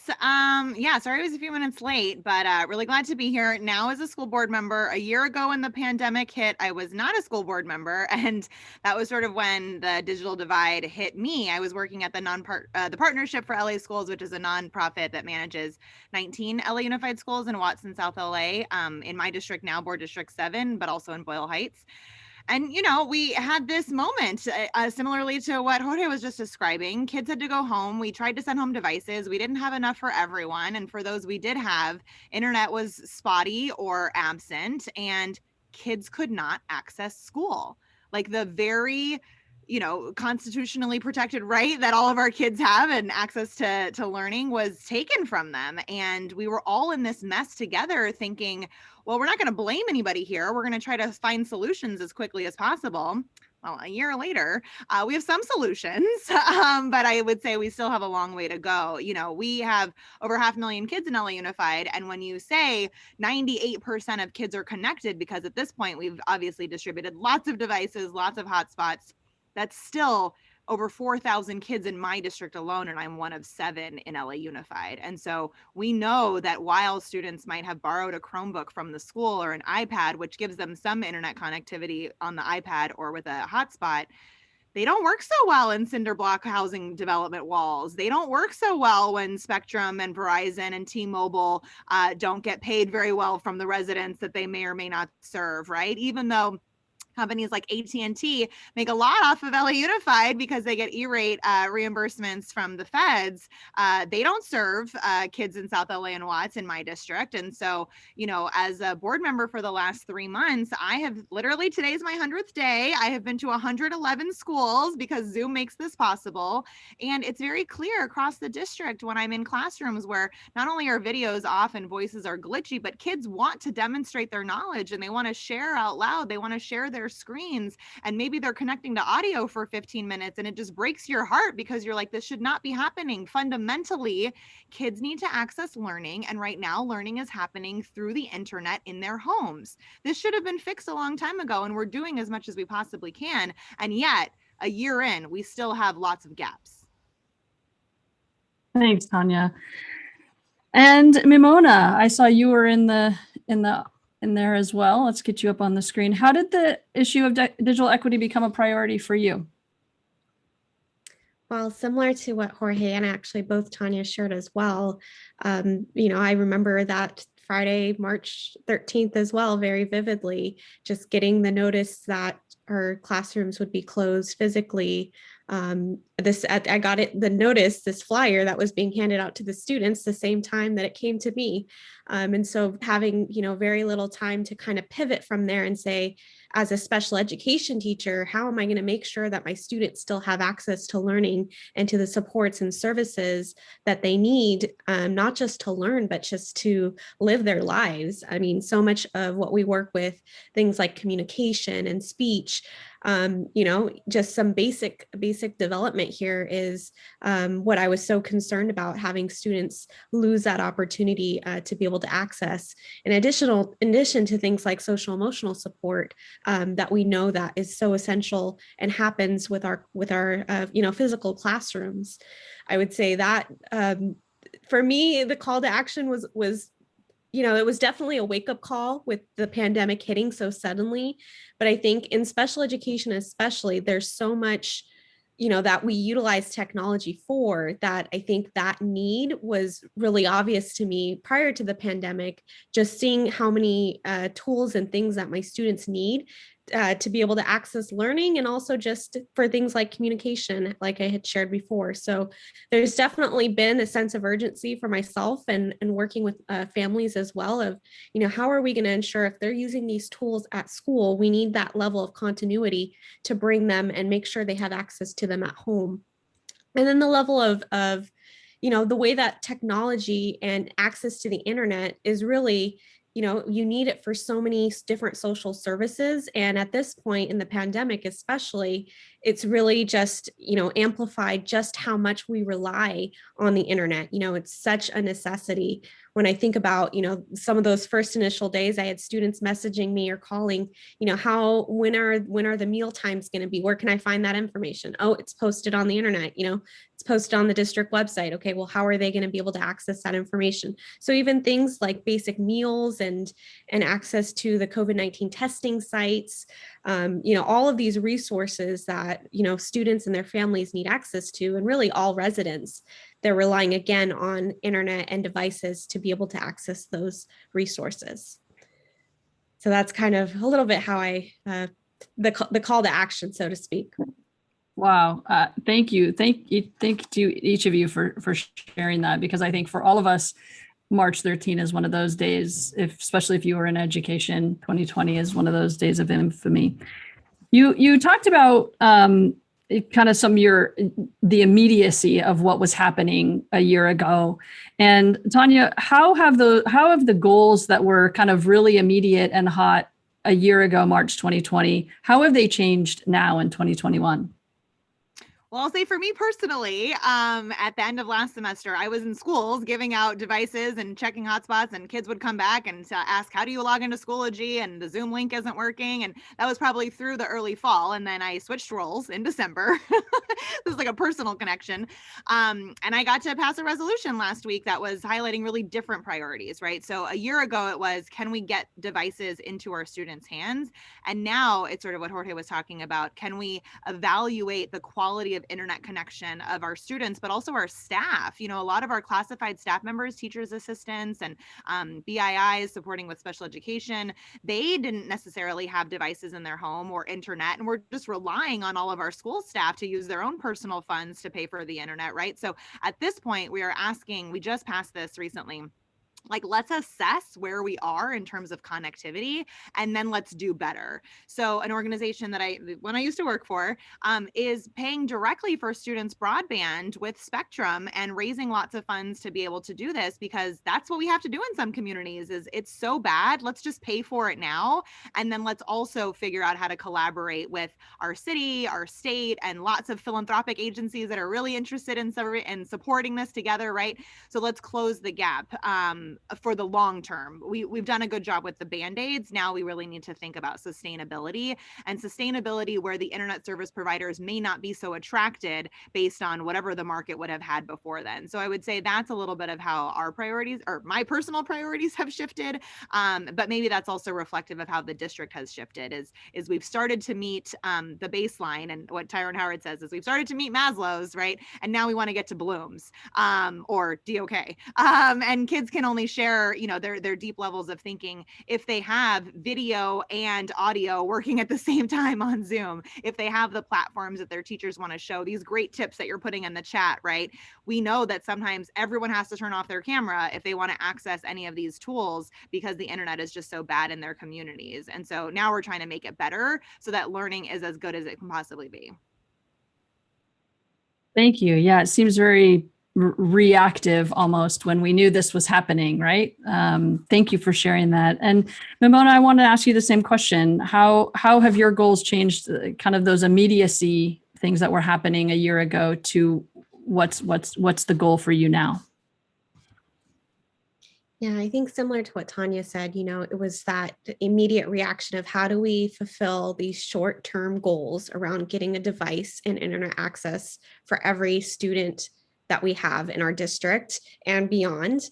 Yeah, sorry I was a few minutes late, but really glad to be here now as a school board member. A year ago when the pandemic hit, I was not a school board member, and that was sort of when the digital divide hit me. I was working at the Partnership for LA Schools, which is a nonprofit that manages 19 LA Unified schools in Watson, South LA, in my district now, Board District 7, but also in Boyle Heights. And, we had this moment similarly to what Jorge was just describing. Kids had to go home. We tried to send home devices. We didn't have enough for everyone. And for those we did have, internet was spotty or absent, and kids could not access school. Like the very constitutionally protected right that all of our kids have and access to learning was taken from them. And we were all in this mess together thinking, well, we're not going to blame anybody here. We're going to try to find solutions as quickly as possible. Well, a year later, we have some solutions, but I would say we still have a long way to go. We have over 500,000 kids in LA Unified. And when you say 98% of kids are connected, because at this point, we've obviously distributed lots of devices, lots of hotspots, that's still over 4,000 kids in my district alone, and I'm one of 7 in LA Unified. And so we know that while students might have borrowed a Chromebook from the school or an iPad, which gives them some internet connectivity on the iPad or with a hotspot, they don't work so well in cinder block housing development walls. They don't work so well when Spectrum and Verizon and T-Mobile don't get paid very well from the residents that they may or may not serve, right? Even though companies like AT&T make a lot off of LA Unified because they get E-rate reimbursements from the feds. They don't serve kids in South LA and Watts in my district. And so, as a board member for the last 3 months, I have literally, today's my 100th day. I have been to 111 schools because Zoom makes this possible. And it's very clear across the district when I'm in classrooms where not only are videos off and voices are glitchy, but kids want to demonstrate their knowledge and they want to share out loud. They want to share their screens, and maybe they're connecting to audio for 15 minutes and it just breaks your heart because you're like, this should not be happening. Fundamentally, kids need to access learning, and right now learning is happening through the internet in their homes. This should have been fixed a long time ago, and we're doing as much as we possibly can, and yet a year in, we still have lots of gaps. Thanks, Tanya. And Mimona, I saw you were in there as well. Let's get you up on the screen. How did the issue of digital equity become a priority for you? Well, similar to what Jorge and actually both Tanya shared as well, I remember that Friday, March 13th as well, very vividly, just getting the notice that our classrooms would be closed physically. I got the notice, this flyer that was being handed out to the students the same time that it came to me. And so having, very little time to kind of pivot from there and say, as a special education teacher, how am I going to make sure that my students still have access to learning and to the supports and services that they need, not just to learn, but just to live their lives? I mean, so much of what we work with, things like communication and speech, just some basic development here is what I was so concerned about, having students lose that opportunity to be able to access. In addition to things like social emotional support that we know that is so essential and happens with our physical classrooms. I would say that for me, the call to action was it was definitely a wake-up call with the pandemic hitting so suddenly. But I think in special education especially, there's so much that we utilize technology for, that I think that need was really obvious to me prior to the pandemic, just seeing how many tools and things that my students need to be able to access learning, and also just for things like communication, like I had shared before. So there's definitely been a sense of urgency for myself and working with families as well of, how are we going to ensure if they're using these tools at school, we need that level of continuity to bring them and make sure they have access to them at home. And then the level of the way that technology and access to the internet is really you need it for so many different social services. And at this point in the pandemic, especially, it's really just, amplified just how much we rely on the internet. It's such a necessity. When I think about, some of those first initial days, I had students messaging me or calling, when are the meal times going to be? Where can I find that information? Oh, it's posted on the internet, it's posted on the district website. Okay, well, how are they going to be able to access that information? So even things like basic meals and access to the COVID-19 testing sites, all of these resources that, students and their families need access to, and really all residents, they're relying again on internet and devices to be able to access those resources. So that's kind of a little bit how I, the call to action, so to speak. Wow. Thank you. Thank you each of you for sharing that, because I think for all of us, March 13 is one of those days, especially if you were in education, 2020 is one of those days of infamy. You talked about kind of the immediacy of what was happening a year ago. And Tanya, how have the goals that were kind of really immediate and hot a year ago, March 2020, how have they changed now in 2021? Well, I'll say for me personally, at the end of last semester, I was in schools giving out devices and checking hotspots, and kids would come back and ask, how do you log into Schoology? And the Zoom link isn't working. And that was probably through the early fall. And then I switched roles in December. This is like a personal connection. And I got to pass a resolution last week that was highlighting really different priorities, right? So a year ago, it was, can we get devices into our students' hands? And now it's sort of what Jorge was talking about. Can we evaluate the quality of internet connection of our students, but also our staff? A lot of our classified staff members, teachers assistants, and BIIs supporting with special education, they didn't necessarily have devices in their home or internet, and we're just relying on all of our school staff to use their own personal funds to pay for the internet, right? So at this point, we just passed this recently, like, let's assess where we are in terms of connectivity, and then let's do better. So an organization that when I used to work for, is paying directly for students broadband with Spectrum and raising lots of funds to be able to do this, because that's what we have to do in some communities. Is it's so bad, let's just pay for it now. And then let's also figure out how to collaborate with our city, our state, and lots of philanthropic agencies that are really interested in supporting this together, right? So let's close the gap. For the long term. We've done a good job with the Band-Aids. Now we really need to think about sustainability where the internet service providers may not be so attracted based on whatever the market would have had before then. So I would say that's a little bit of how our priorities, or my personal priorities, have shifted. But maybe that's also reflective of how the district has shifted, is we've started to meet the baseline, and what Tyrone Howard says is we've started to meet Maslow's, right? And now we want to get to Bloom's or DOK. And kids can only share, their deep levels of thinking if they have video and audio working at the same time on Zoom, if they have the platforms that their teachers want to show these great tips that you're putting in the chat, right? We know that sometimes everyone has to turn off their camera if they want to access any of these tools, because the internet is just so bad in their communities. And so now we're trying to make it better so that learning is as good as it can possibly be. Thank you. Yeah, it seems very reactive almost when we knew this was happening, right? Thank you for sharing that. And Mimona, I want to ask you the same question. How have your goals changed, kind of those immediacy things that were happening a year ago to what's the goal for you now? Yeah, I think similar to what Tanya said, it was that immediate reaction of how do we fulfill these short-term goals around getting a device and internet access for every student that we have in our district and beyond,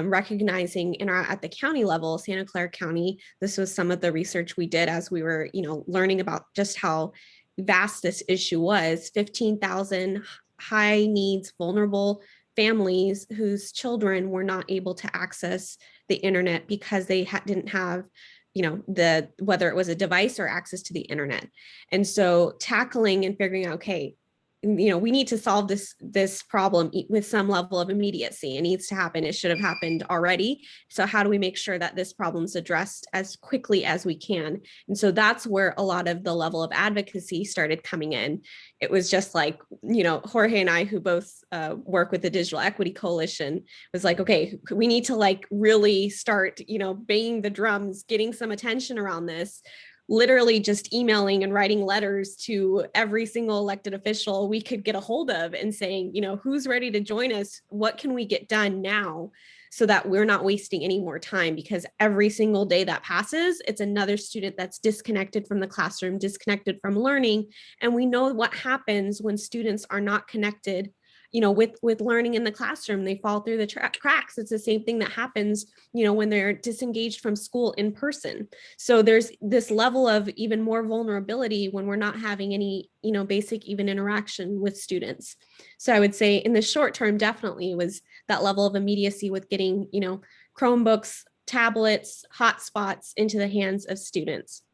recognizing at the county level, Santa Clara County, this was some of the research we did as we were, learning about just how vast this issue was. 15,000 high needs, vulnerable families whose children were not able to access the internet because they didn't have whether it was a device or access to the internet. And so tackling and figuring out, okay, we need to solve this problem with some level of immediacy. It needs to happen. It should have happened already. So how do we make sure that this problem's addressed as quickly as we can? And so that's where a lot of the level of advocacy started coming in. It was just like, Jorge and I, who both work with the Digital Equity Coalition, was like, okay, we need to like really start, banging the drums, getting some attention around this. Literally just emailing and writing letters to every single elected official we could get a hold of and saying, who's ready to join us? What can we get done now so that we're not wasting any more time? Because every single day that passes, it's another student that's disconnected from the classroom, disconnected from learning. And we know what happens when students are not connected with learning in the classroom. They fall through the cracks. It's the same thing that happens, when they're disengaged from school in person. So there's this level of even more vulnerability when we're not having any, basic even interaction with students. So I would say in the short term, definitely was that level of immediacy with getting, Chromebooks, tablets, hotspots into the hands of students.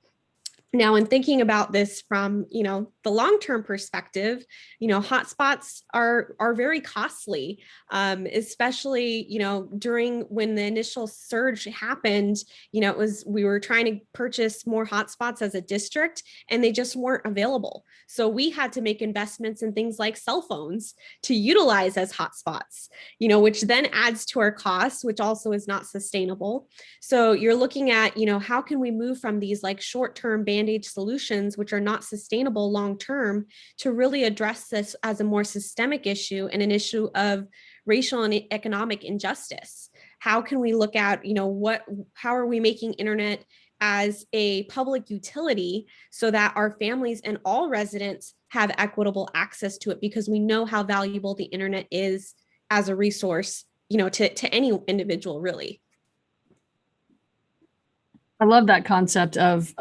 Now, in thinking about this from, the long-term perspective, hotspots are very costly, especially, during when the initial surge happened. We were trying to purchase more hotspots as a district, and they just weren't available. So we had to make investments in things like cell phones to utilize as hotspots, which then adds to our costs, which also is not sustainable. So you're looking at, how can we move from these like short-term Band-Aid solutions, which are not sustainable long-term, to really address this as a more systemic issue and an issue of racial and economic injustice? How can we look at, how are we making internet as a public utility so that our families and all residents have equitable access to it? Because we know how valuable the internet is as a resource, to any individual, really. I love that concept of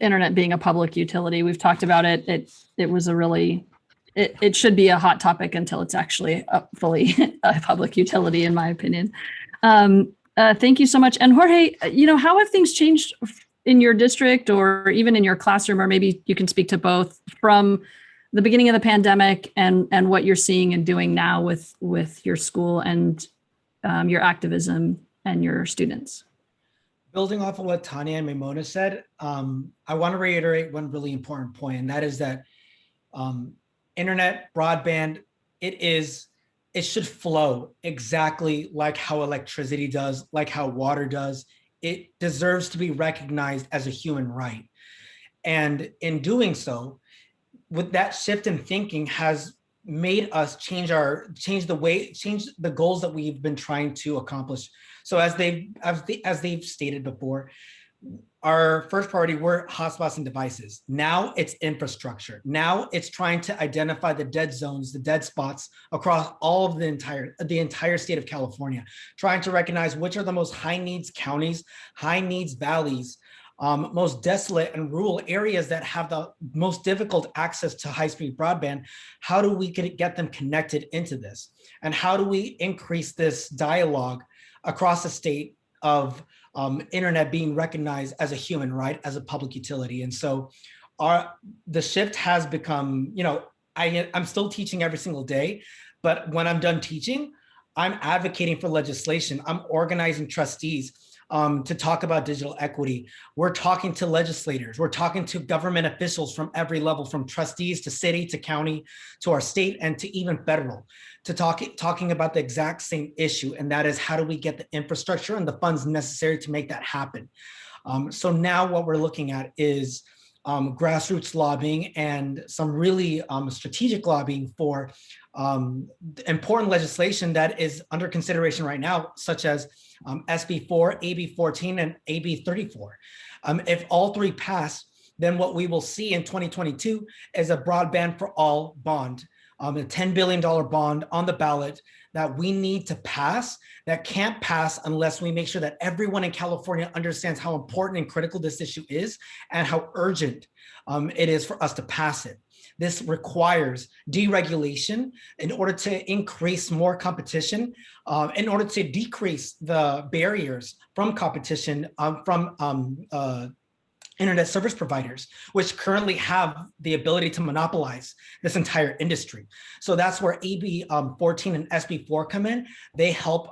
internet being a public utility. We've talked about it. It was a really, it should be a hot topic until it's actually fully a public utility, in my opinion. Thank you so much. And Jorge, how have things changed in your district or even in your classroom, or maybe you can speak to both, from the beginning of the pandemic and what you're seeing and doing now with your school and your activism and your students? Building off of what Tanya and Maimona said, I want to reiterate one really important point, and that is that internet, broadband, it should flow exactly like how electricity does, like how water does. It deserves to be recognized as a human right. And in doing so, with that shift in thinking has made us change the goals that we've been trying to accomplish. So as they've stated before, our first priority were hotspots and devices. Now it's infrastructure. Now it's trying to identify the dead zones, the dead spots across all of the entire state of California, trying to recognize which are the most high needs counties, high needs valleys, most desolate and rural areas that have the most difficult access to high-speed broadband. How do we get them connected into this? And how do we increase this dialogue across the state of internet being recognized as a human right, as a public utility? And so the shift has become, I'm still teaching every single day, but when I'm done teaching, I'm advocating for legislation. I'm organizing trustees to talk about digital equity. We're talking to legislators. We're talking to government officials from every level, from trustees to city to county to our state and to even federal, to talking about the exact same issue. And that is, how do we get the infrastructure and the funds necessary to make that happen? So now what we're looking at is grassroots lobbying and some really strategic lobbying for important legislation that is under consideration right now, such as SB 4, AB 14, and AB 34. If all three pass, then what we will see in 2022 is a broadband for all bond, a $10 billion bond on the ballot that we need to pass, that can't pass unless we make sure that everyone in California understands how important and critical this issue is and how urgent it is for us to pass it. This requires deregulation in order to increase more competition, in order to decrease the barriers from competition, from internet service providers, which currently have the ability to monopolize this entire industry. So that's where AB 14 and SB 4 come in. They help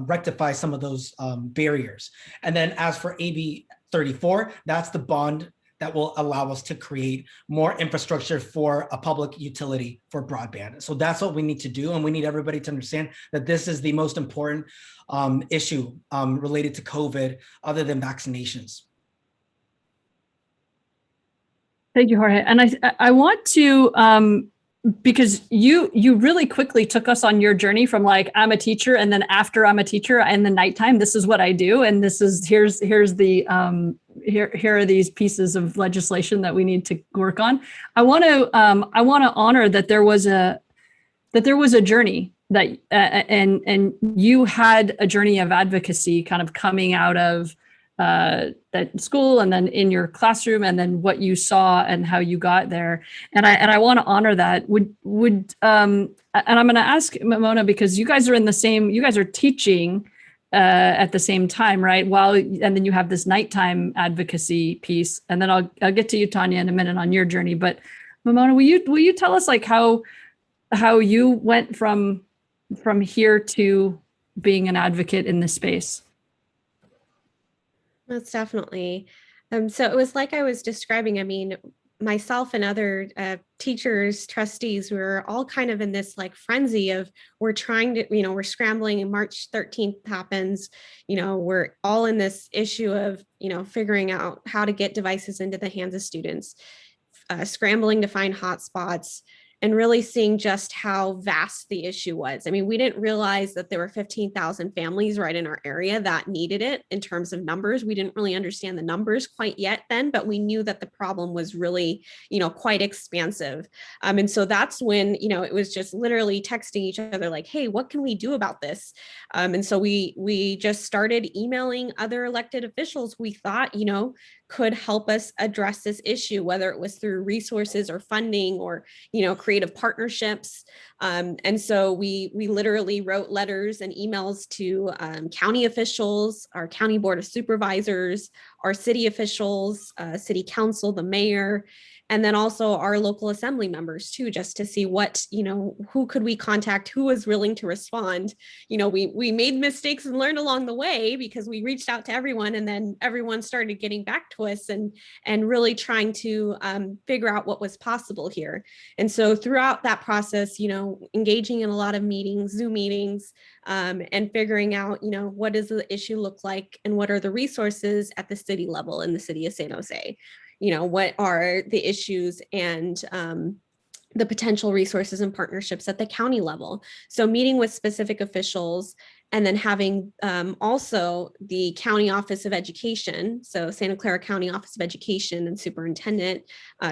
rectify some of those barriers. And then as for AB 34, that's the bond that will allow us to create more infrastructure for a public utility for broadband. So that's what we need to do. And we need everybody to understand that this is the most important issue related to COVID other than vaccinations. Thank you, Jorge. And I want to, because you really quickly took us on your journey from like, I'm a teacher, and then after I'm a teacher in the nighttime, this is what I do. And this is, here's the, here are these pieces of legislation that we need to work on. I want to honor that there was a journey that, and you had a journey of advocacy kind of coming out of at school and then in your classroom, and then what you saw and how you got there. And I want to honor that. And I'm going to ask Mamona, because you guys are you guys are teaching at the same time, right? And then you have this nighttime advocacy piece. And then I'll get to you, Tanya, in a minute on your journey. But Mamona, will you tell us like how you went from here to being an advocate in this space? That's definitely. So it was like I was describing, I mean, myself and other teachers, trustees, we were all kind of in this like frenzy of, we're trying to, we're scrambling, and March 13th happens, we're all in this issue of, figuring out how to get devices into the hands of students, scrambling to find hotspots, and really seeing just how vast the issue was. I mean, we didn't realize that there were 15,000 families right in our area that needed it in terms of numbers. We didn't really understand the numbers quite yet then, but we knew that the problem was really, quite expansive. And so that's when, it was just literally texting each other like, hey, what can we do about this? And so we just started emailing other elected officials we thought, could help us address this issue, whether it was through resources or funding or, creative partnerships. And so we literally wrote letters and emails to county officials, our county board of supervisors, our city officials, city council, the mayor, and then also our local assembly members too, just to see what, who could we contact, who was willing to respond. We made mistakes and learned along the way, because we reached out to everyone, and then everyone started getting back to us and really trying to figure out what was possible here. And so throughout that process, engaging in a lot of meetings, Zoom meetings, and figuring out, what does the issue look like, and what are the resources at the city level in the city of San Jose? What are the issues and the potential resources and partnerships at the county level? So meeting with specific officials, and then having also the County Office of Education, so Santa Clara County Office of Education and Superintendent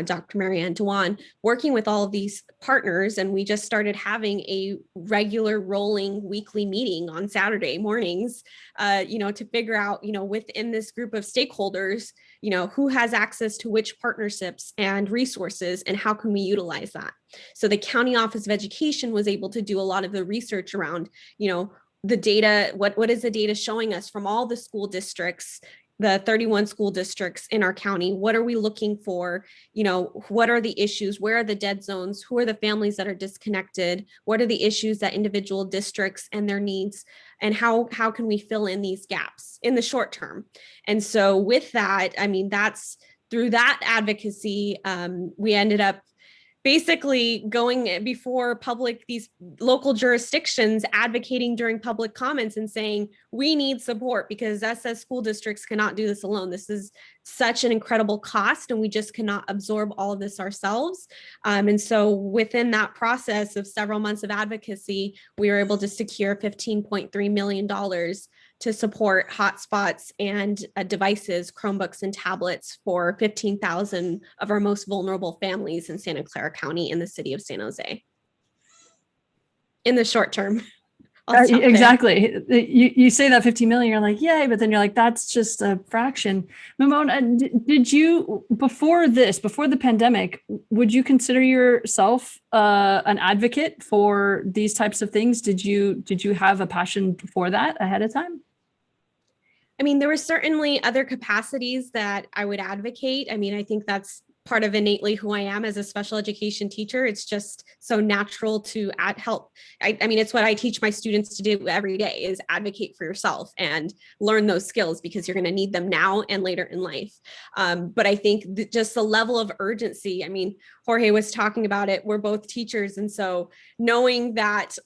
Dr. Marianne Dewan, working with all of these partners. And we just started having a regular rolling weekly meeting on Saturday mornings, to figure out, within this group of stakeholders, who has access to which partnerships and resources, and how can we utilize that? So the County Office of Education was able to do a lot of the research around, the data, what is the data showing us from all the school districts, the 31 school districts in our county? What are we looking for? What are the issues? Where are the dead zones? Who are the families that are disconnected? What are the issues that individual districts and their needs? And how can we fill in these gaps in the short term? And so with that, I mean, that's through that advocacy, we ended up basically going before these local jurisdictions, advocating during public comments and saying, we need support, because us as school districts cannot do this alone. This is such an incredible cost, and we just cannot absorb all of this ourselves. And so within that process of several months of advocacy, we were able to secure $15.3 million to support hotspots and devices, Chromebooks and tablets for 15,000 of our most vulnerable families in Santa Clara County in the city of San Jose. In the short term. Exactly. You say that 50 million, you're like, yay, but then you're like, that's just a fraction. Mamona, did you, before the pandemic, would you consider yourself an advocate for these types of things? Did you have a passion for that ahead of time? I mean, there were certainly other capacities that I would advocate. I mean, I think that's part of innately who I am as a special education teacher. It's just so natural to help. I mean, it's what I teach my students to do every day is advocate for yourself and learn those skills because you're going to need them now and later in life. But I think just the level of urgency, I mean, Jorge was talking about it. We're both teachers. And so knowing that,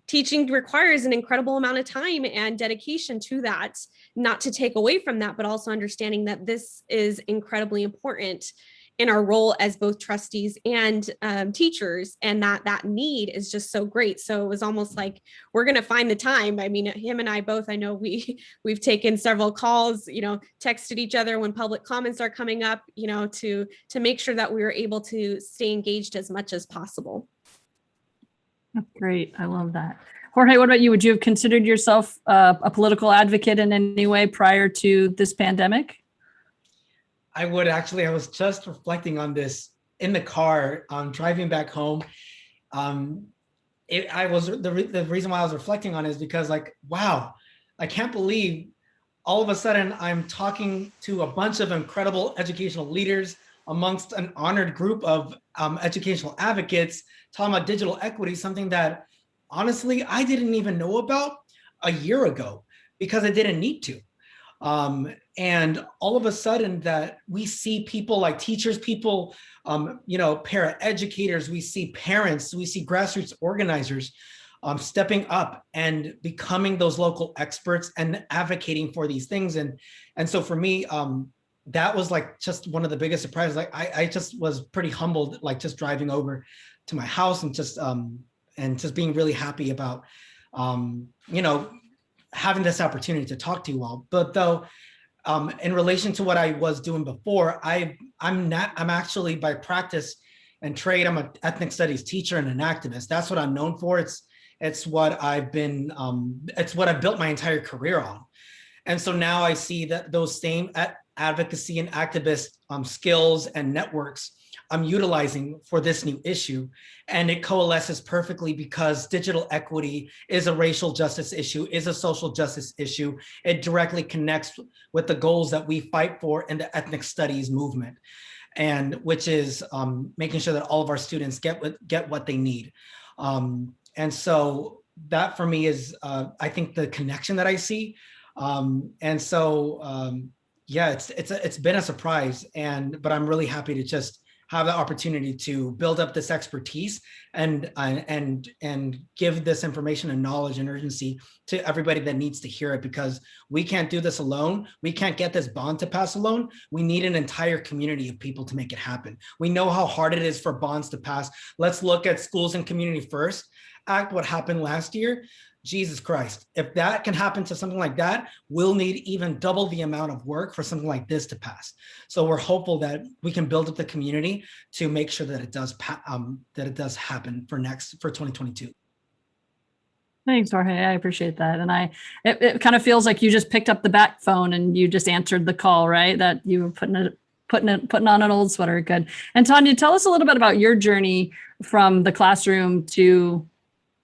teaching requires an incredible amount of time and dedication to that, not to take away from that, but also understanding that this is incredibly important in our role as both trustees and teachers, and that need is just so great. So it was almost like we're going to find the time. I mean, him and I both, I know we've taken several calls, texted each other when public comments are coming up, to make sure that we were able to stay engaged as much as possible. Great. I love that. Jorge, what about you? Would you have considered yourself a political advocate in any way prior to this pandemic? I would actually. I was just reflecting on this in the car, driving back home. The reason why I was reflecting on it is because, wow, I can't believe all of a sudden I'm talking to a bunch of incredible educational leaders amongst an honored group of educational advocates talking about digital equity, something that honestly I didn't even know about a year ago because I didn't need to. And all of a sudden that we see people like teachers, people, para-educators, we see parents, we see grassroots organizers stepping up and becoming those local experts and advocating for these things. And so for me, that was just one of the biggest surprises. I just was pretty humbled, just driving over to my house and just being really happy about, having this opportunity to talk to you all. But though, in relation to what I was doing before, I'm actually by practice and trade, I'm an ethnic studies teacher and an activist. That's what I'm known for. It's what I've been, it's what I built my entire career on. And so now I see that those same advocacy and activist skills and networks I'm utilizing for this new issue. And it coalesces perfectly because digital equity is a racial justice issue, is a social justice issue. It directly connects with the goals that we fight for in the ethnic studies movement, and which is making sure that all of our students get what they need. And so that for me is, I think, the connection that I see. And so, yeah, it's been a surprise, but I'm really happy to just have the opportunity to build up this expertise and give this information and knowledge and urgency to everybody that needs to hear it, because we can't do this alone. We can't get this bond to pass alone. We need an entire community of people to make it happen. We know how hard it is for bonds to pass. Let's look at Schools and Community First Act, what happened last year. Jesus Christ, if that can happen to something like that, we'll need even double the amount of work for something like this to pass. So we're hopeful that we can build up the community to make sure that it does happen for 2022. Thanks, Jorge. I appreciate that. And it kind of feels like you just picked up the back phone and you just answered the call, right? That you were putting on an old sweater. Good. And Tanya, tell us a little bit about your journey from the classroom to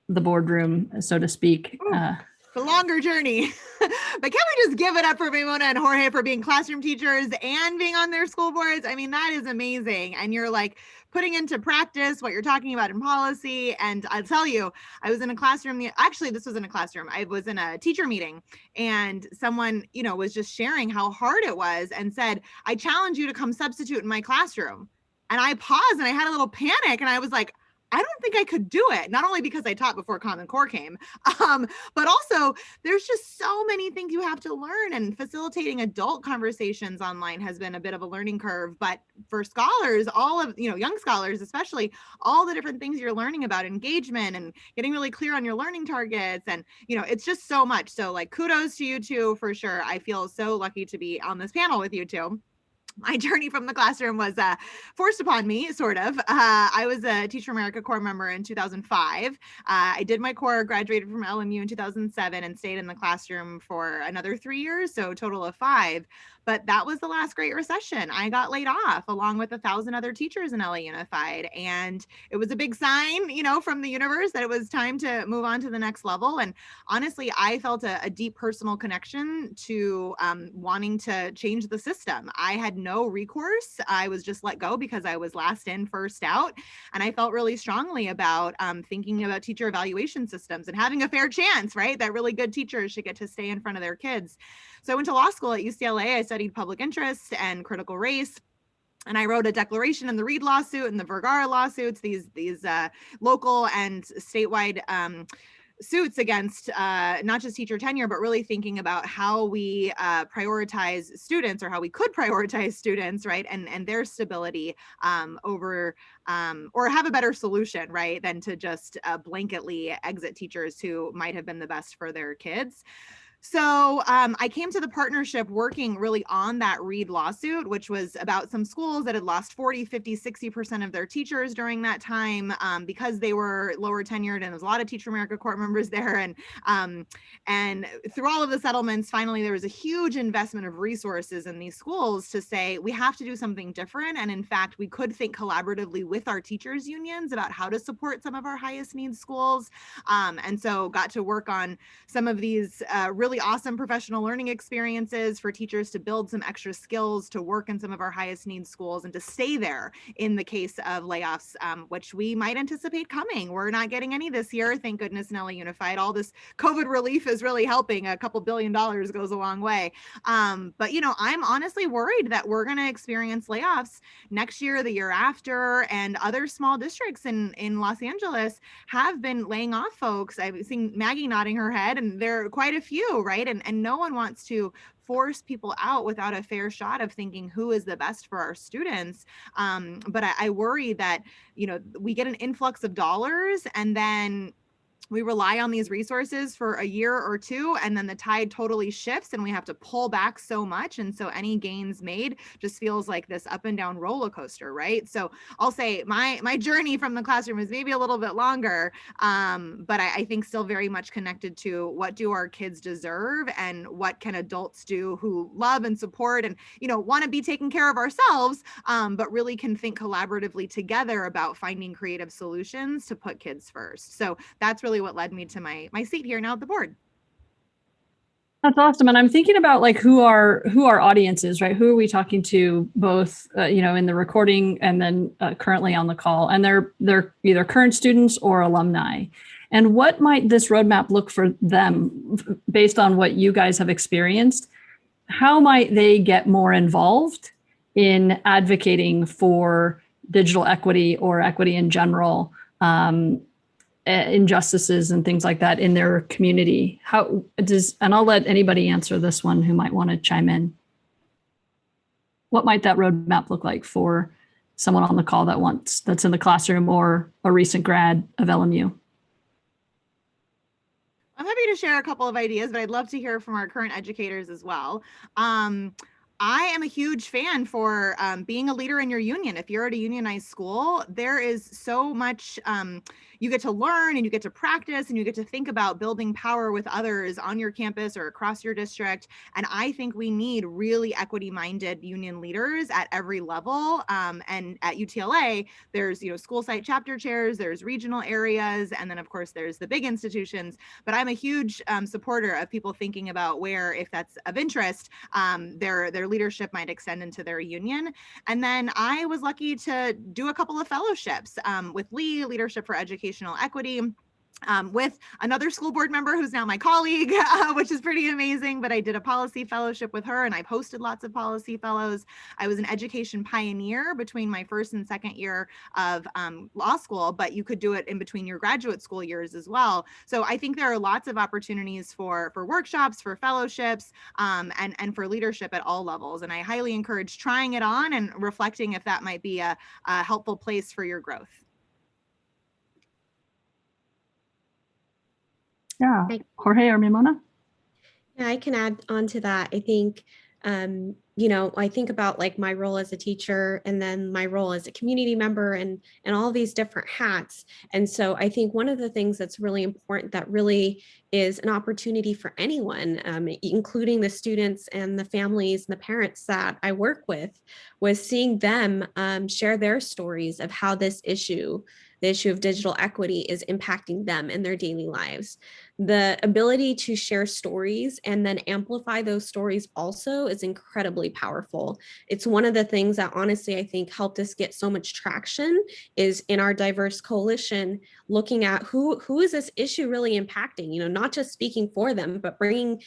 the boardroom, so to speak. The longer journey. But can't we just give it up for Ramona and Jorge for being classroom teachers and being on their school boards? I mean, that is amazing. And you're putting into practice what you're talking about in policy. And I'll tell you, I was in a classroom. Actually, this wasn't a classroom. I was in a teacher meeting, and someone, was just sharing how hard it was and said, I challenge you to come substitute in my classroom. And I paused and I had a little panic, and I was like, I don't think I could do it. Not only because I taught before Common Core came, but also there's just so many things you have to learn, and facilitating adult conversations online has been a bit of a learning curve. But for scholars, all of, young scholars, especially, all the different things you're learning about engagement and getting really clear on your learning targets. And, it's just so much. So kudos to you two for sure. I feel so lucky to be on this panel with you two. my journey from the classroom was forced upon me, sort of. I was a Teach for America Corps member in 2005. I did my Corps, graduated from LMU in 2007, and stayed in the classroom for another 3 years, so a total of 5. But that was the last Great Recession. I got laid off along with 1,000 other teachers in LA Unified. And it was a big sign, from the universe that it was time to move on to the next level. And honestly, I felt a deep personal connection to wanting to change the system. I had no recourse. I was just let go because I was last in, first out. And I felt really strongly about thinking about teacher evaluation systems and having a fair chance, right? That really good teachers should get to stay in front of their kids. So I went to law school at UCLA. I studied public interest and critical race. And I wrote a declaration in the Reed lawsuit and the Vergara lawsuits, these local and statewide suits against not just teacher tenure, but really thinking about how we prioritize students, or how we could prioritize students, right? And their stability over, or have a better solution, right? Than to just blanketly exit teachers who might have been the best for their kids. So I came to the partnership working really on that Reed lawsuit, which was about some schools that had lost 40, 50, 60% of their teachers during that time because they were lower tenured, and there was a lot of Teach for America Corps members there. And through all of the settlements, finally, there was a huge investment of resources in these schools to say, we have to do something different. And in fact, we could think collaboratively with our teachers unions about how to support some of our highest needs schools. And so got to work on some of these really awesome professional learning experiences for teachers to build some extra skills to work in some of our highest needs schools and to stay there in the case of layoffs, which we might anticipate coming. We're not getting any this year, thank goodness, in LA Unified. All this COVID relief is really helping. A couple $2 billion goes a long way. But I'm honestly worried that we're going to experience layoffs next year, the year after, and other small districts in Los Angeles have been laying off folks. I've seen Maggie nodding her head, and there are quite a few, right? And no one wants to force people out without a fair shot of thinking who is the best for our students. But I worry that, we get an influx of dollars and then we rely on these resources for a year or two, and then the tide totally shifts and we have to pull back so much. And so any gains made just feels like this up and down roller coaster, right? So I'll say my journey from the classroom is maybe a little bit longer, but I think still very much connected to what do our kids deserve and what can adults do who love and support and, want to be taking care of ourselves, but really can think collaboratively together about finding creative solutions to put kids first. So that's really what led me to my seat here now at the board. That's awesome. And I'm thinking about like who our audience is, right? Who are we talking to both, in the recording and then currently on the call? And they're either current students or alumni. And what might this roadmap look for them based on what you guys have experienced? How might they get more involved in advocating for digital equity or equity in general? Injustices and things like that in their community? And I'll let anybody answer this one who might want to chime in. What might that roadmap look like for someone on the call that's in the classroom or a recent grad of LMU? I'm happy to share a couple of ideas, but I'd love to hear from our current educators as well. I am a huge fan for being a leader in your union. If you're at a unionized school, there is so much you get to learn and you get to practice and you get to think about building power with others on your campus or across your district. And I think we need really equity-minded union leaders at every level. And at UTLA, there's school site chapter chairs, there's regional areas, and then of course there's the big institutions. But I'm a huge supporter of people thinking about where, if that's of interest, their leadership might extend into their union. And then I was lucky to do a couple of fellowships with Lee, Leadership for Educational Equity, with another school board member who's now my colleague, which is pretty amazing. But I did a policy fellowship with her and I've hosted lots of policy fellows. I was an education pioneer between my first and second year of law school, but you could do it in between your graduate school years as well. So I think there are lots of opportunities for workshops, for fellowships, and for leadership at all levels. And I highly encourage trying it on and reflecting if that might be a helpful place for your growth. Yeah, Jorge or Mimona? Yeah, I can add on to that. I think I think about like my role as a teacher and then my role as a community member and all these different hats. And so I think one of the things that's really important that really is an opportunity for anyone, including the students and the families and the parents that I work with, was seeing them share their stories of how the issue of digital equity is impacting them in their daily lives. The ability to share stories and then amplify those stories also is incredibly powerful. It's one of the things that honestly I think helped us get so much traction is in our diverse coalition, looking at who is this issue really impacting, not just speaking for them, but bringing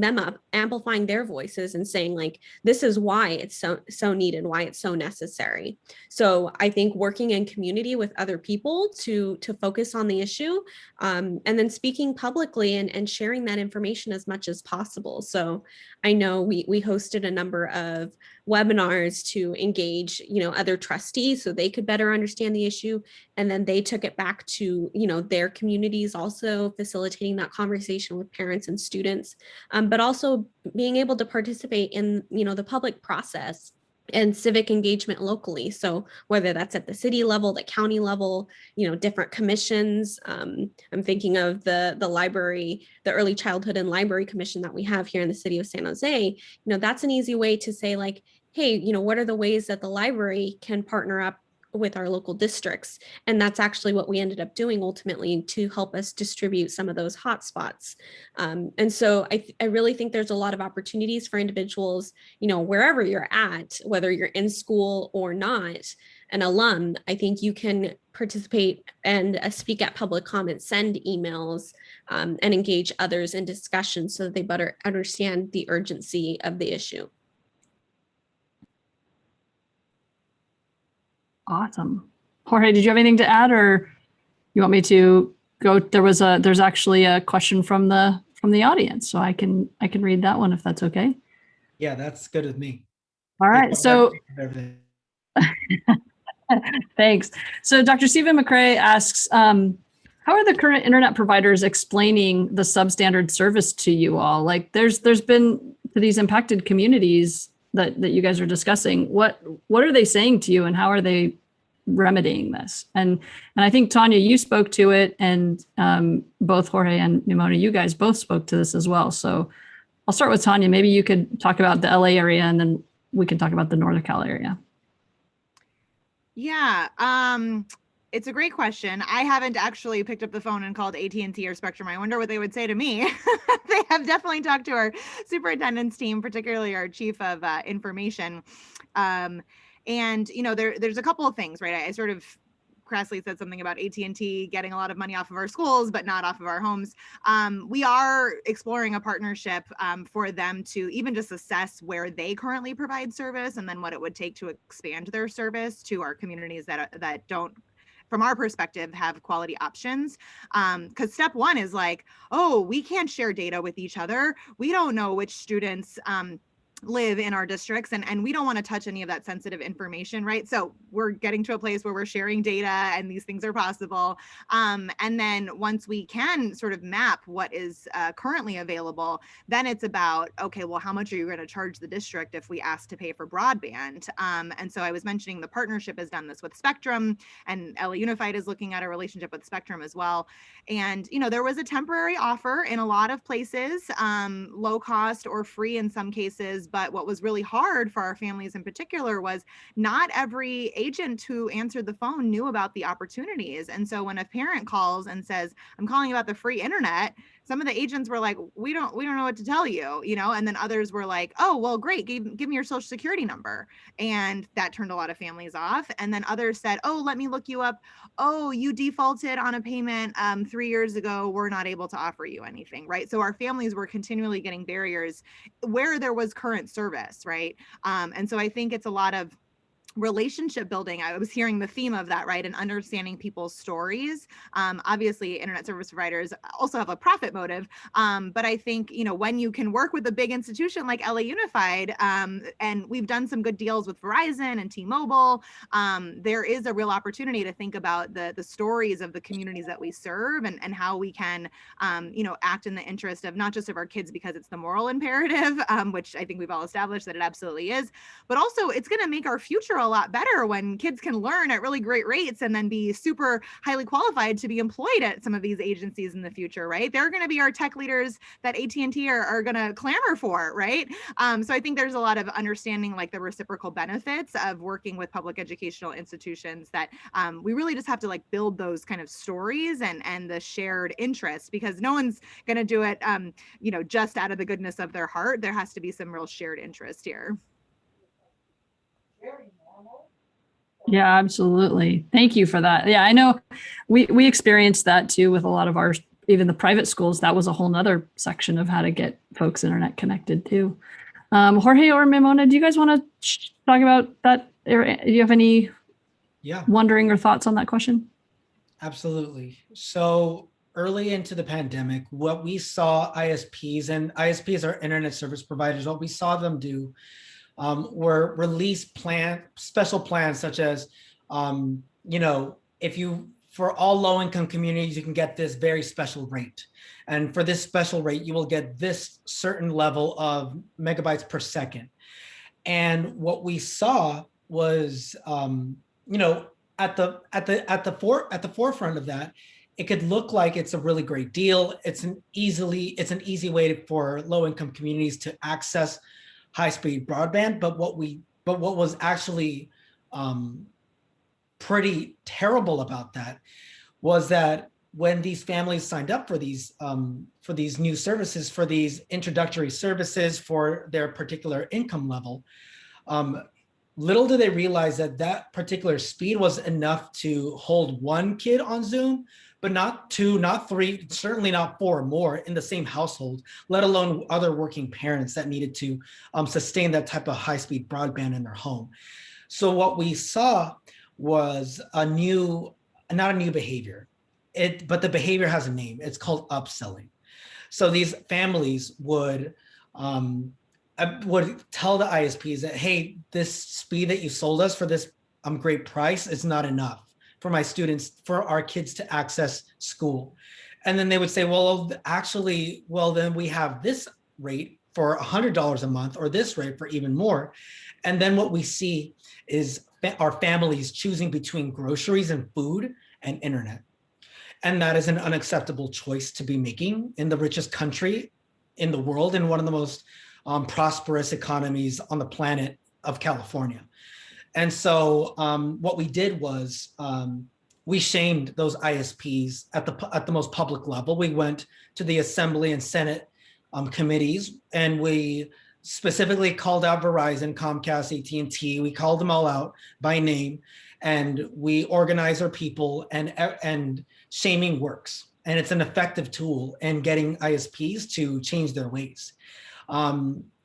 them up, amplifying their voices and saying like, this is why it's so needed, why it's so necessary. So I think working in community with other people to focus on the issue, and then speaking publicly and sharing that information as much as possible. So I know we hosted a number of webinars to engage, other trustees so they could better understand the issue. And then they took it back to, their communities, also facilitating that conversation with parents and students, but also being able to participate in, the public process and civic engagement locally. So whether that's at the city level, the county level, different commissions. I'm thinking of the library, the Early Childhood and Library Commission that we have here in the city of San Jose. That's an easy way to say like, hey, what are the ways that the library can partner up with our local districts? And that's actually what we ended up doing ultimately to help us distribute some of those hotspots. And so I really think there's a lot of opportunities for individuals, wherever you're at, whether you're in school or not, an alum, I think you can participate and speak at public comments, send emails, and engage others in discussions so that they better understand the urgency of the issue. Awesome. Jorge, did you have anything to add, or you want me to go? There's actually a question from the audience, so I can read that one if that's okay. Yeah, that's good with me. All right. So thanks. So Dr. Stephen McCrae asks, how are the current internet providers explaining the substandard service to you all? Like there's been to these impacted communities that you guys are discussing. What are they saying to you, and how are they remedying this? And I think Tanya, you spoke to it, and both Jorge and Nimona, you guys both spoke to this as well. So I'll start with Tanya. Maybe you could talk about the LA area, and then we can talk about the Northern Cal area. Yeah, it's a great question. I haven't actually picked up the phone and called AT&T or Spectrum. I wonder what they would say to me. They have definitely talked to our superintendent's team, particularly our chief of information. And, there's a couple of things, right? I sort of crassly said something about AT&T getting a lot of money off of our schools, but not off of our homes. We are exploring a partnership for them to even just assess where they currently provide service, and then what it would take to expand their service to our communities that don't, from our perspective, have quality options. Because step one is like, oh, we can't share data with each other. We don't know which students live in our districts, and we don't want to touch any of that sensitive information, right? So we're getting to a place where we're sharing data and these things are possible. And then once we can sort of map what is currently available, then it's about, okay, well, how much are you going to charge the district if we ask to pay for broadband? And so I was mentioning the partnership has done this with Spectrum, and LA Unified is looking at a relationship with Spectrum as well. And, there was a temporary offer in a lot of places, low cost or free in some cases. But what was really hard for our families in particular was not every agent who answered the phone knew about the opportunities. And so when a parent calls and says, I'm calling about the free internet, some of the agents were like, we don't know what to tell you, and then others were like, oh, well, great, give me your social security number. And that turned a lot of families off. And then others said, oh, let me look you up. Oh, you defaulted on a payment 3 years ago. We're not able to offer you anything, right? So our families were continually getting barriers where there was current service, right? And so I think it's a lot of relationship building. I was hearing the theme of that, right? And understanding people's stories. Obviously, internet service providers also have a profit motive. But I think, when you can work with a big institution like LA Unified, and we've done some good deals with Verizon and T-Mobile, there is a real opportunity to think about the stories of the communities that we serve, and how we can, act in the interest of not just of our kids because it's the moral imperative, which I think we've all established that it absolutely is, but also it's going to make our future a lot better when kids can learn at really great rates and then be super highly qualified to be employed at some of these agencies in the future, right? They're going to be our tech leaders that AT&T are going to clamor for, right? So I think there's a lot of understanding like the reciprocal benefits of working with public educational institutions, that we really just have to like build those kind of stories and the shared interests, because no one's going to do it, just out of the goodness of their heart. There has to be some real shared interest here. Yeah, absolutely. Thank you for that. Yeah, I know we experienced that too with a lot of our, even the private schools. That was a whole nother section of how to get folks internet connected too. Jorge or Mimona, do you guys want to talk about that? Do you have any wondering or thoughts on that question? Absolutely. So early into the pandemic, what we saw ISPs are internet service providers, what we saw them do were release special plans such as, if you, for all low-income communities, you can get this very special rate. And for this special rate, you will get this certain level of megabytes per second. And what we saw was, at the forefront of that, it could look like it's a really great deal. It's an easy way for low-income communities to access high-speed broadband. But what was actually pretty terrible about that was that when these families signed up for these new services, for these introductory services for their particular income level, little did they realize that particular speed was enough to hold one kid on Zoom, but not two, not three, certainly not four more in the same household, let alone other working parents that needed to sustain that type of high-speed broadband in their home. So what we saw was not a new behavior, but the behavior has a name. It's called upselling. So these families would tell the ISPs that, hey, this speed that you sold us for this great price is not enough for my students, for our kids to access school. And then they would say, well, actually, then we have this rate for $100 a month, or this rate for even more. And then what we see is our families choosing between groceries and food and internet. And that is an unacceptable choice to be making in the richest country in the world, and one of the most prosperous economies on the planet of California. And so what we did was we shamed those ISPs at the most public level. We went to the Assembly and Senate committees, and we specifically called out Verizon, Comcast, AT&T. We called them all out by name, and we organized our people, and shaming works. And it's an effective tool in getting ISPs to change their ways.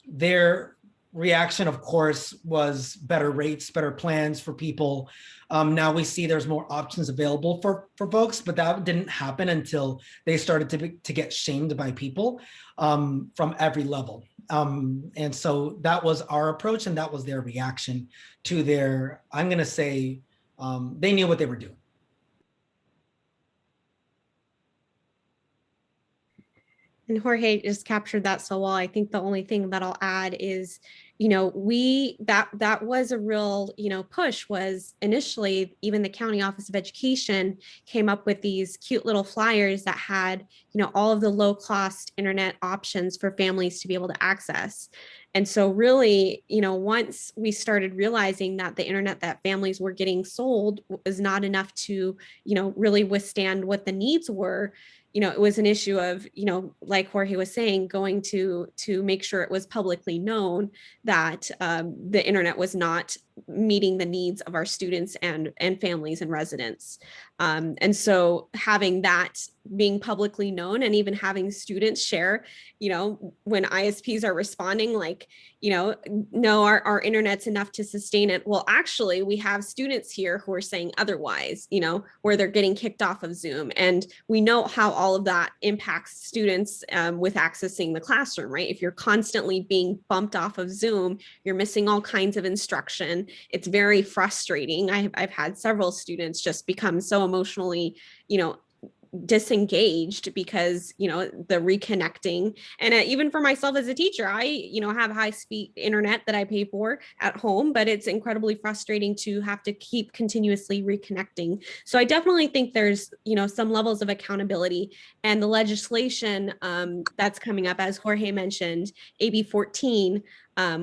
Their reaction, of course, was better rates, better plans for people. Now we see there's more options available for folks, but that didn't happen until they started to get shamed by people from every level. And so that was our approach, and that was their reaction to their, I'm going to say, they knew what they were doing. And Jorge just captured that so well. I think the only thing that I'll add is, that was a real, push. Was initially, even the County Office of Education came up with these cute little flyers that had, all of the low cost internet options for families to be able to access. And so really, once we started realizing that the internet that families were getting sold was not enough to, really withstand what the needs were, it was an issue of, like Jorge was saying, going to make sure it was publicly known that the internet was not meeting the needs of our students and families and residents. And so having that being publicly known, and even having students share, when ISPs are responding like, no, our internet's enough to sustain it. Well, actually, we have students here who are saying otherwise, where they're getting kicked off of Zoom. And we know how all of that impacts students with accessing the classroom, right? If you're constantly being bumped off of Zoom, you're missing all kinds of instruction. It's very frustrating. I've had several students just become so emotionally, disengaged because the reconnecting. And even for myself as a teacher, I have high speed internet that I pay for at home, but it's incredibly frustrating to have to keep continuously reconnecting. So I definitely think there's some levels of accountability, and the legislation that's coming up, as Jorge mentioned, AB 14,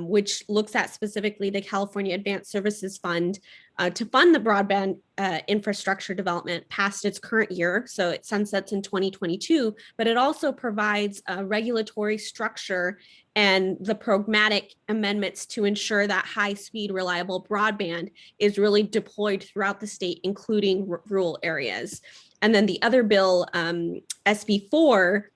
which looks at specifically the California Advanced Services Fund to fund the broadband infrastructure development past its current year. So it sunsets in 2022, but it also provides a regulatory structure and the pragmatic amendments to ensure that high-speed, reliable broadband is really deployed throughout the state, including rural areas. And then the other bill, SB 4,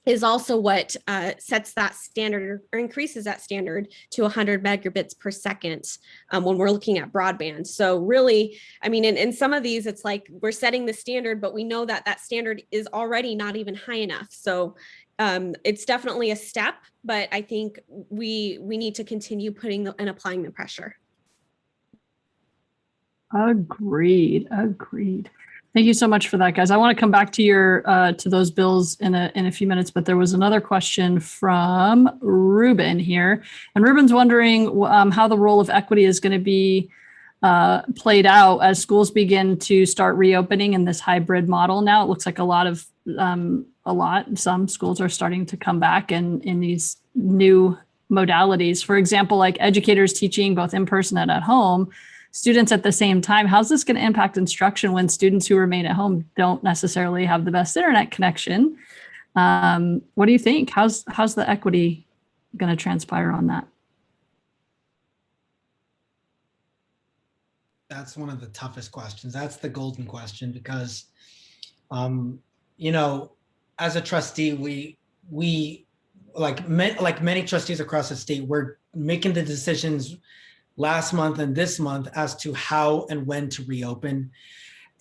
is also what sets that standard or increases that standard to 100 megabits per second when we're looking at broadband. So really, I mean, in some of these, it's like we're setting the standard, but we know that that standard is already not even high enough. So it's definitely a step, but I think we need to continue putting and applying the pressure. Agreed. Thank you so much for that, guys. I want to come back to your to those bills in a few minutes, but there was another question from Ruben here, and Ruben's wondering how the role of equity is going to be played out as schools begin to start reopening in this hybrid model. Now it looks like some schools are starting to come back in these new modalities. For example, like educators teaching both in person and at home, students at the same time. How's this going to impact instruction when students who remain at home don't necessarily have the best internet connection? What do you think? How's the equity going to transpire on that? That's one of the toughest questions. That's the golden question, because, as a trustee, we like many trustees across the state, we're making the decisions last month and this month as to how and when to reopen.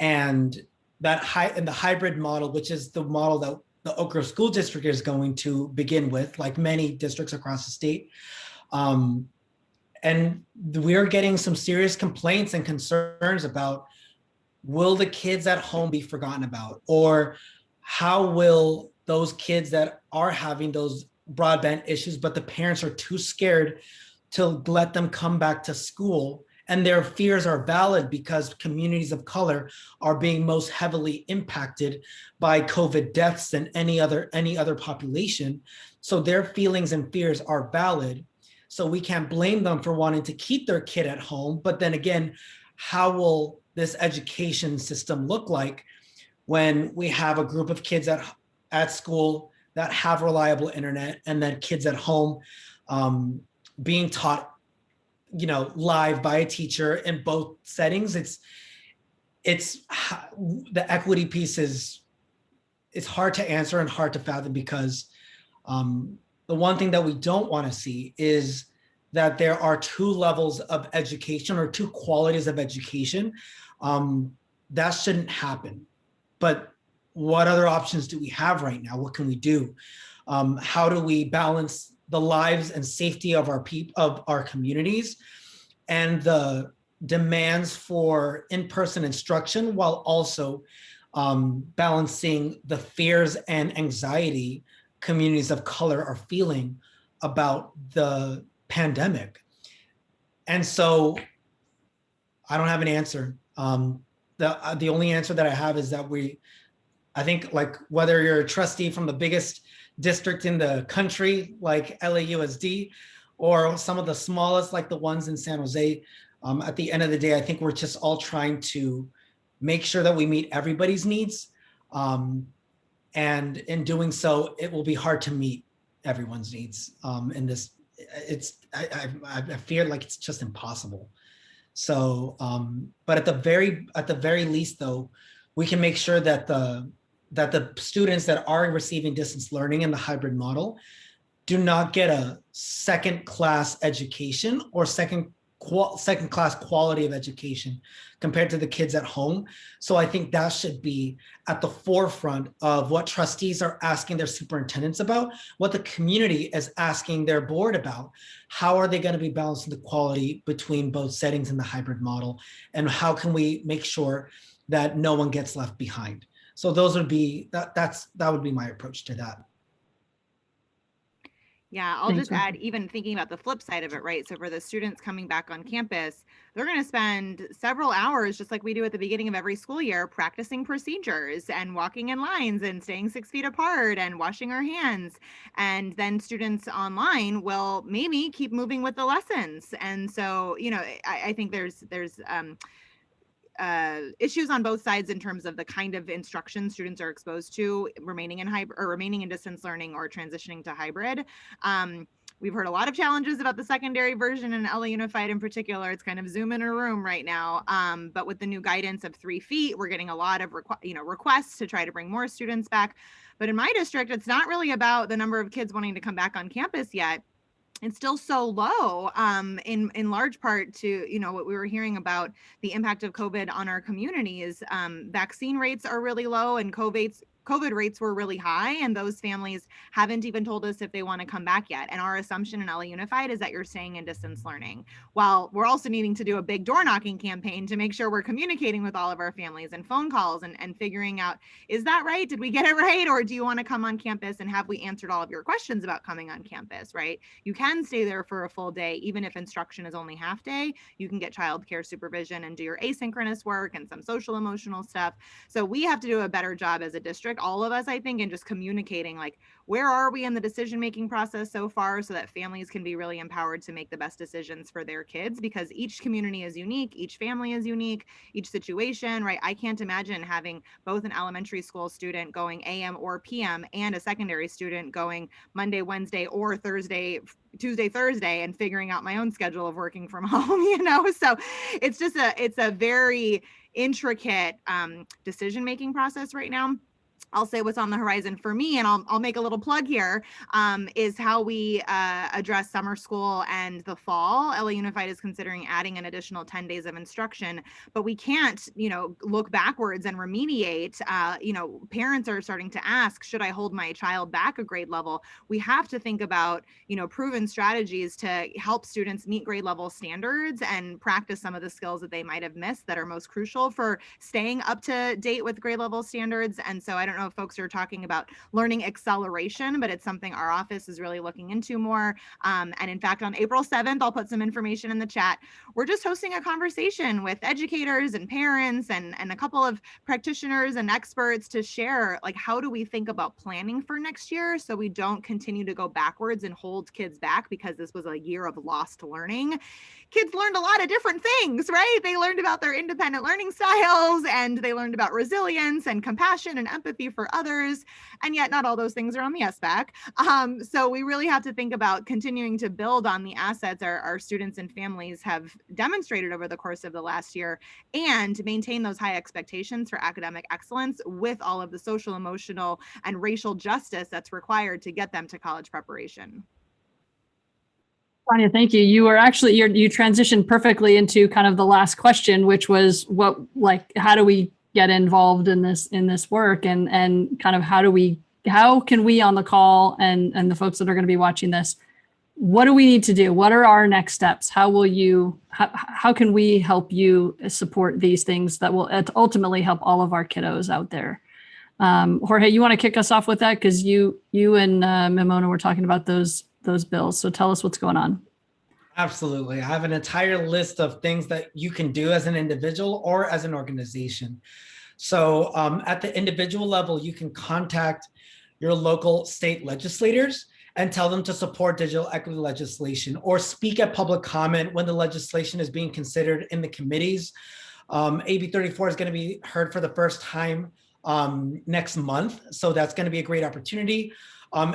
And the hybrid model, which is the model that the Oak Grove School District is going to begin with, like many districts across the state. And we are getting some serious complaints and concerns about, will the kids at home be forgotten about? Or how will those kids that are having those broadband issues, but the parents are too scared to let them come back to school, and their fears are valid because communities of color are being most heavily impacted by COVID deaths than any other population. So their feelings and fears are valid. So we can't blame them for wanting to keep their kid at home. But then again, how will this education system look like when we have a group of kids at school that have reliable internet, and then kids at home being taught, live by a teacher in both settings? It's the equity piece it's hard to answer and hard to fathom, because the one thing that we don't want to see is that there are two levels of education or two qualities of education. That shouldn't happen. But what other options do we have right now? What can we do? How do we balance the lives and safety of our communities and the demands for in-person instruction, while also balancing the fears and anxiety communities of color are feeling about the pandemic? And so I don't have an answer. The only answer that I have is that I think, like, whether you're a trustee from the biggest district in the country, like LAUSD, or some of the smallest, like the ones in San Jose, at the end of the day, I think we're just all trying to make sure that we meet everybody's needs. And in doing so, it will be hard to meet everyone's needs in this. I fear like it's just impossible. So, but at the very least, though, we can make sure that the students that are receiving distance learning in the hybrid model do not get a second class education or second class quality of education compared to the kids at home. So I think that should be at the forefront of what trustees are asking their superintendents about, what the community is asking their board about. How are they going to be balancing the quality between both settings in the hybrid model? And how can we make sure that no one gets left behind? So those would be, that would be my approach to that. Yeah, I'll Thanks, just add, even thinking about the flip side of it, right? So for the students coming back on campus, they're going to spend several hours, just like we do at the beginning of every school year, practicing procedures and walking in lines and staying 6 feet apart and washing our hands. And then students online will maybe keep moving with the lessons. And so, you know, I think there's issues on both sides in terms of the kind of instruction students are exposed to remaining in hybrid or remaining in distance learning or transitioning to hybrid. We've heard a lot of challenges about the secondary version and LA Unified in particular. It's kind of Zoom in a room right now. But with the new guidance of 3 feet, we're getting a lot of requests to try to bring more students back. But in my district, it's not really about the number of kids wanting to come back on campus yet. It's still so low, in large part to, you know, what we were hearing about the impact of COVID on our communities. Vaccine rates are really low and COVID rates were really high, and those families haven't even told us if they want to come back yet. And our assumption in LA Unified is that you're staying in distance learning. While we're also needing to do a big door knocking campaign to make sure we're communicating with all of our families and phone calls and figuring out, is that right? Did we get it right? Or do you want to come on campus, and have we answered all of your questions about coming on campus, right? You can stay there for a full day, even if instruction is only half day. You can get childcare supervision and do your asynchronous work and some social emotional stuff. So we have to do a better job as a district, all of us, I think, in just communicating, like, where are we in the decision-making process so far, so that families can be really empowered to make the best decisions for their kids, because each community is unique, each family is unique, each situation, right? I can't imagine having both an elementary school student going AM or PM and a secondary student going Monday, Wednesday, or Tuesday, Thursday, and figuring out my own schedule of working from home, you know? So it's just it's a very intricate decision-making process right now. I'll say what's on the horizon for me, and I'll make a little plug here, is how we address summer school and the fall. LA Unified is considering adding an additional 10 days of instruction, but we can't, you know, look backwards and remediate. You know, parents are starting to ask, should I hold my child back a grade level? We have to think about, you know, proven strategies to help students meet grade level standards and practice some of the skills that they might have missed that are most crucial for staying up to date with grade level standards. And so I don't know if folks are talking about learning acceleration, but it's something our office is really looking into more. And in fact, on April 7th, I'll put some information in the chat. We're just hosting a conversation with educators and parents and a couple of practitioners and experts to share, like, how do we think about planning for next year so we don't continue to go backwards and hold kids back because this was a year of lost learning. Kids learned a lot of different things, right? They learned about their independent learning styles, and they learned about resilience and compassion and empathy for others. And yet not all those things are on the SBAC. So we really have to think about continuing to build on the assets our students and families have demonstrated over the course of the last year, and maintain those high expectations for academic excellence with all of the social, emotional, and racial justice that's required to get them to college preparation. Tanya, thank you. You were actually, you transitioned perfectly into kind of the last question, which was how do we get involved in this work, and kind of how can we on the call and the folks that are going to be watching this, what do we need to do? What are our next steps? How can we help you support these things that will ultimately help all of our kiddos out there? Jorge, you want to kick us off with that? Because you and Mimona were talking about those bills. So tell us what's going on. Absolutely. I have an entire list of things that you can do as an individual or as an organization. So at the individual level, you can contact your local state legislators and tell them to support digital equity legislation, or speak at public comment when the legislation is being considered in the committees. AB 34 is going to be heard for the first time next month. So that's going to be a great opportunity.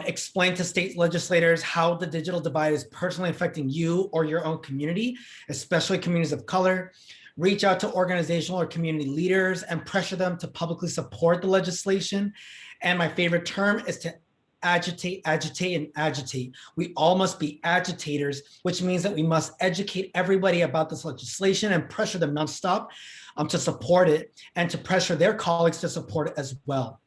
Explain to state legislators how the digital divide is personally affecting you or your own community, especially communities of color. Reach out to organizational or community leaders and pressure them to publicly support the legislation. And my favorite term is to agitate, agitate, and agitate. We all must be agitators, which means that we must educate everybody about this legislation and pressure them nonstop to support it, and to pressure their colleagues to support it as well.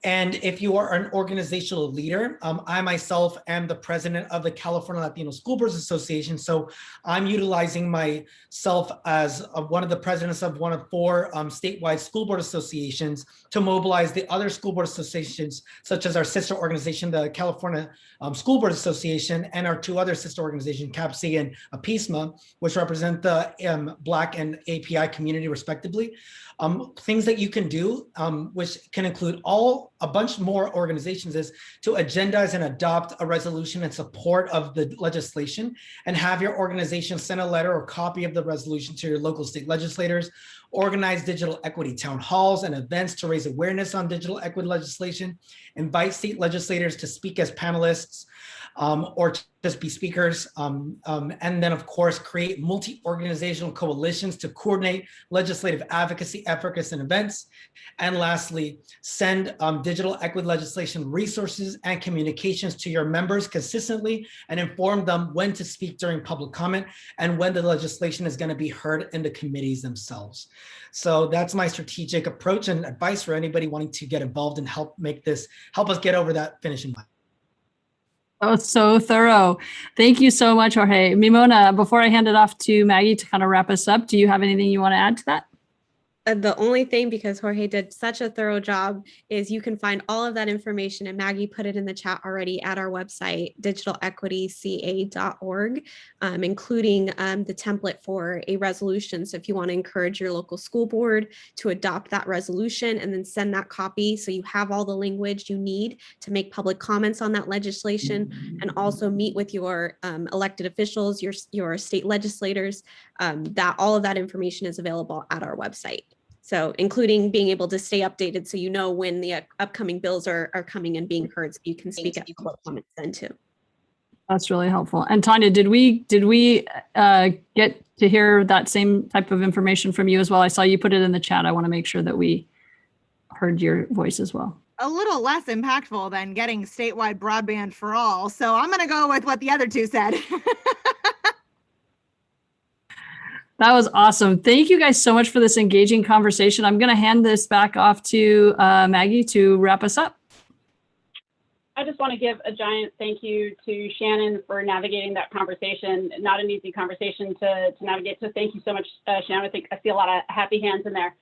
And if you are an organizational leader, I myself am the president of the California Latino School Boards Association. So I'm utilizing myself as one of the presidents of one of 4 statewide school board associations to mobilize the other school board associations, such as our sister organization, the California School Board Association, and our 2 other sister organizations, CAPC and APISMA, which represent the Black and API community respectively. Things that you can do, which can include a bunch more organizations, is to agendize and adopt a resolution in support of the legislation, and have your organization send a letter or copy of the resolution to your local state legislators. Organize digital equity town halls and events to raise awareness on digital equity legislation. Invite state legislators to speak as panelists, or just be speakers. And then, of course, create multi-organizational coalitions to coordinate legislative advocacy efforts and events. And lastly, send digital equity legislation resources and communications to your members consistently, and inform them when to speak during public comment and when the legislation is going to be heard in the committees themselves. So that's my strategic approach and advice for anybody wanting to get involved and help us get over that finishing line. Oh, so thorough. Thank you so much, Jorge. Mimona, before I hand it off to Maggie to kind of wrap us up, do you have anything you want to add to that? The only thing, because Jorge did such a thorough job, is you can find all of that information, and Maggie put it in the chat already, at our website, digitalequityca.org, including the template for a resolution. So if you want to encourage your local school board to adopt that resolution and then send that copy, so you have all the language you need to make public comments on that legislation, and also meet with your elected officials, your state legislators, that all of that information is available at our website. So including being able to stay updated, so you know when the upcoming bills are coming and being heard, so you can speak at public comments then too. That's really helpful. And Tanya, did we get to hear that same type of information from you as well? I saw you put it in the chat. I want to make sure that we heard your voice as well. A little less impactful than getting statewide broadband for all. So I'm going to go with what the other 2 said. That was awesome. Thank you guys so much for this engaging conversation. I'm going to hand this back off to Maggie to wrap us up. I just want to give a giant thank you to Shannon for navigating that conversation. Not an easy conversation to navigate. So thank you so much, Shannon. I see a lot of happy hands in there,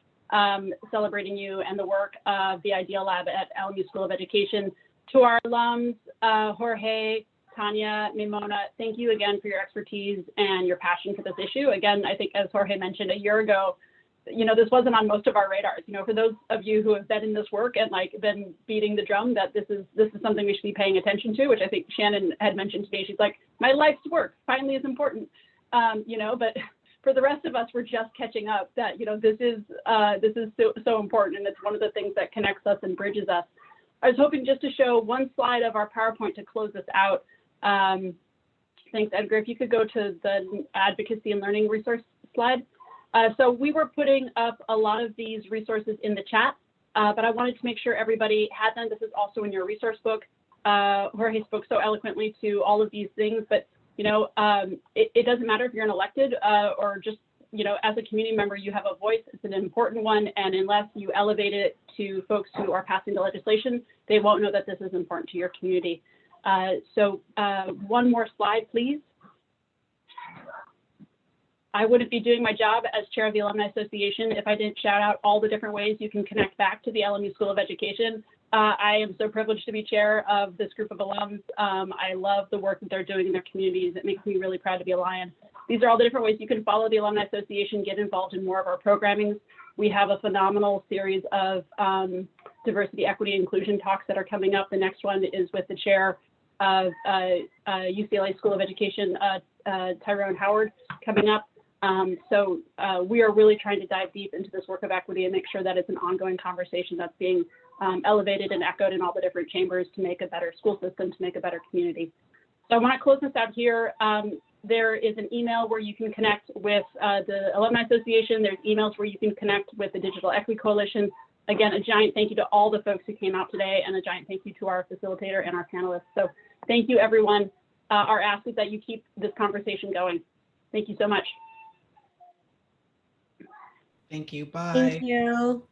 celebrating you and the work of the Ideal Lab at LMU School of Education. To our alums, Jorge, Tanya, Mimona, thank you again for your expertise and your passion for this issue. Again, I think, as Jorge mentioned a year ago, this wasn't on most of our radars. For those of you who have been in this work and been beating the drum that this is something we should be paying attention to, which I think Shannon had mentioned today. She's like, my life's work finally is important, but for the rest of us, we're just catching up that, this is so important. And it's one of the things that connects us and bridges us. I was hoping just to show one slide of our PowerPoint to close this out. Thanks, Edgar. If you could go to the advocacy and learning resource slide. So we were putting up a lot of these resources in the chat, but I wanted to make sure everybody had them. This is also in your resource book. Jorge spoke so eloquently to all of these things, but it doesn't matter if you're an elected or just, as a community member, you have a voice. It's an important one, and unless you elevate it to folks who are passing the legislation, they won't know that this is important to your community. So one more slide, please. I wouldn't be doing my job as chair of the Alumni Association if I didn't shout out all the different ways you can connect back to the LMU School of Education. I am so privileged to be chair of this group of alums. I love the work that they're doing in their communities. It makes me really proud to be a Lion. These are all the different ways you can follow the Alumni Association, get involved in more of our programming. We have a phenomenal series of diversity, equity, inclusion talks that are coming up. The next one is with the chair of UCLA School of Education, Tyrone Howard, coming up. So we are really trying to dive deep into this work of equity and make sure that it's an ongoing conversation that's being elevated and echoed in all the different chambers to make a better school system, to make a better community. So I want to close this out here. There is an email where you can connect with the Alumni Association. There's emails where you can connect with the Digital Equity Coalition. Again, a giant thank you to all the folks who came out today, and a giant thank you to our facilitator and our panelists. So thank you, everyone. Our ask is that you keep this conversation going. Thank you so much. Thank you. Bye. Thank you.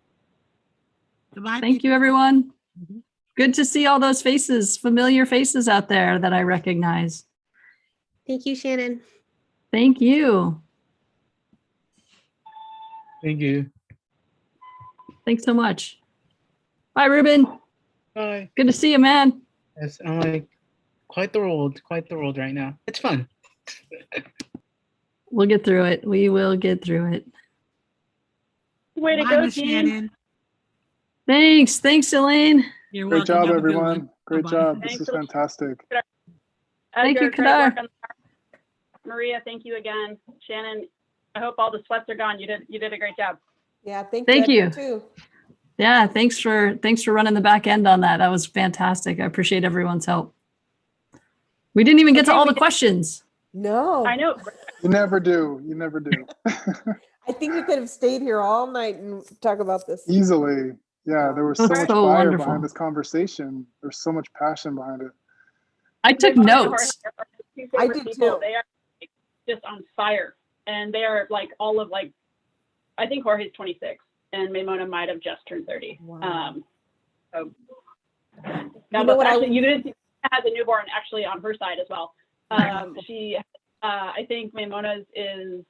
Goodbye. Thank you, everyone. Mhm. Good to see all those faces, familiar faces out there that I recognize. Thank you, Shannon. Thank you. Thank you. Thanks so much. Bye, Ruben. Bye. Good to see you, man. Yes, I'm like quite the world right now. It's fun. We'll get through it. We will get through it. Way to Bye, go, Miss team. Shannon. Thanks. Thanks, Elaine. You're Great welcome. job, Have a good everyone. one. Great Bye-bye. job. This Thanks is a lot. fantastic. Thank you, Edgar, great work Kadar. on the- Maria, thank you again. Shannon, I hope all the sweats are gone. You did a great job. Yeah, thank Thank you. you. Edgar, too. Yeah, thanks for running the back end on that. That was fantastic. I appreciate everyone's help. We didn't even get to Okay, all we the did- questions. No, I know. You never do. You never do. I think we could have stayed here all night and talk about this. Easily. Yeah, there was so That's much so fire wonderful. behind this conversation. There's so much passion behind it. I took Ramona and notes. Jorge are the two I favorite did people. too. They are like, just on fire, and they are like all of like, I think Jorge's 26, and Maimona might have just turned 30. Wow. So You know what actually, you didn't see has a newborn actually on her side as well. She, I think Maimona's is